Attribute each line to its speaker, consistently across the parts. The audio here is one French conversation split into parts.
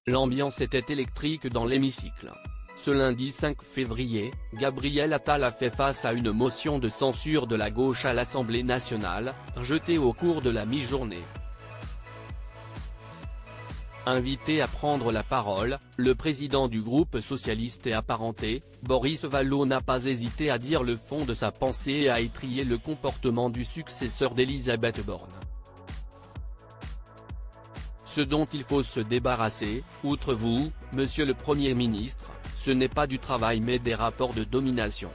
Speaker 1: L'ambiance était électrique dans l'hémicycle. Ce lundi 5 février, Gabriel Attal a fait face à une motion de censure de la gauche à l'Assemblée nationale, rejetée au cours de la mi-journée. Invité à prendre la parole, le président du groupe socialiste et apparenté, Boris Vallaud n'a pas hésité à dire le fond de sa pensée et à étriller le comportement du successeur d'Elisabeth Borne. Ce dont il faut se débarrasser, outre vous, monsieur le Premier ministre, ce n'est pas du travail mais des rapports de domination.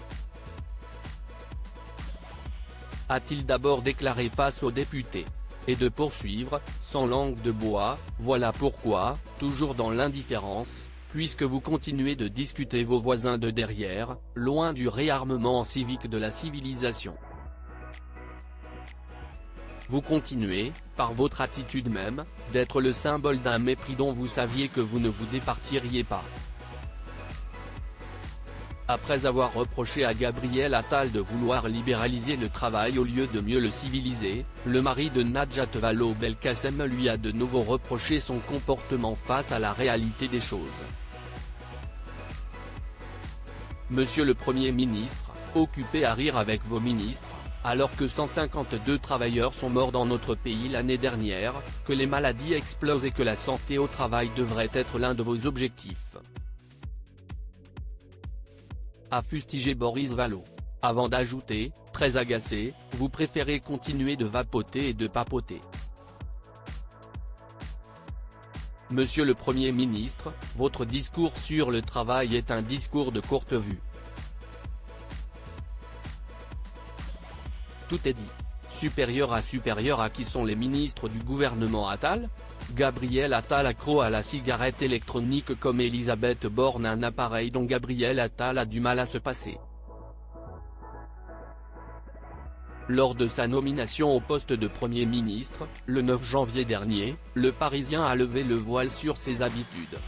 Speaker 1: A-t-il d'abord déclaré face aux députés. Et de poursuivre, sans langue de bois, voilà pourquoi, toujours dans l'indifférence, puisque vous continuez de discuter vos voisins de derrière, loin du réarmement civique de la civilisation. Vous continuez, par votre attitude même, d'être le symbole d'un mépris dont vous saviez que vous ne vous départiriez pas. Après avoir reproché à Gabriel Attal de vouloir libéraliser le travail au lieu de mieux le civiliser, le mari de Najat Vallaud-Belkacem lui a de nouveau reproché son comportement face à la réalité des choses. Monsieur le Premier ministre, occupé à rire avec vos ministres, alors que 152 travailleurs sont morts dans notre pays l'année dernière, que les maladies explosent et que la santé au travail devrait être l'un de vos objectifs. A fustigé Boris Vallaud. Avant d'ajouter, très agacé, vous préférez continuer de vapoter et de papoter. Monsieur le Premier ministre, votre discours sur le travail est un discours de courte vue. Tout est dit. Supérieur à qui sont les ministres du gouvernement Attal? Gabriel Attal accro à la cigarette électronique comme Elisabeth Borne, un appareil dont Gabriel Attal a du mal à se passer. Lors de sa nomination au poste de Premier ministre, le 9 janvier dernier, le Parisien a levé le voile sur ses habitudes.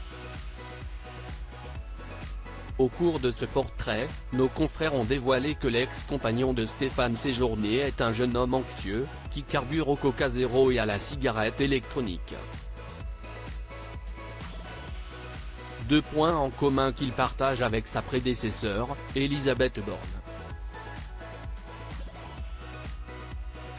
Speaker 1: Au cours de ce portrait, nos confrères ont dévoilé que l'ex-compagnon de Stéphane Séjourné est un jeune homme anxieux, qui carbure au Coca Zéro et à la cigarette électronique. Deux points en commun qu'il partage avec sa prédécesseur, Elisabeth Borne.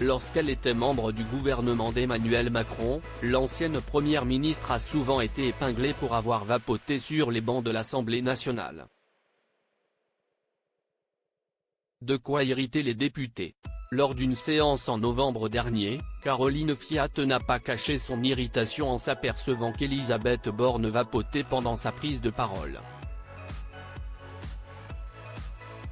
Speaker 1: Lorsqu'elle était membre du gouvernement d'Emmanuel Macron, l'ancienne première ministre a souvent été épinglée pour avoir vapoté sur les bancs de l'Assemblée nationale. De quoi irriter les députés. Lors d'une séance en novembre dernier, Caroline Fiat n'a pas caché son irritation en s'apercevant qu'Elisabeth Borne vapotait pendant sa prise de parole.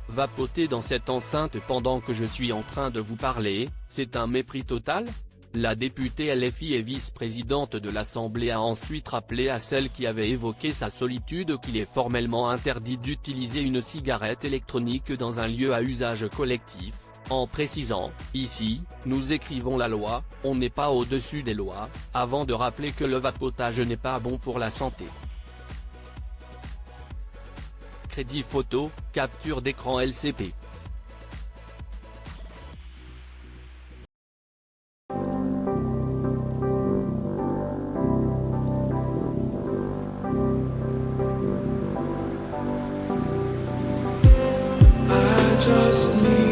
Speaker 1: Vapoter dans cette enceinte pendant que je suis en train de vous parler, c'est un mépris total? La députée LFI et vice-présidente de l'Assemblée a ensuite rappelé à celle qui avait évoqué sa solitude qu'il est formellement interdit d'utiliser une cigarette électronique dans un lieu à usage collectif, en précisant, ici, nous écrivons la loi, on n'est pas au-dessus des lois, avant de rappeler que le vapotage n'est pas bon pour la santé. Crédit photo, capture d'écran LCP.
Speaker 2: I just need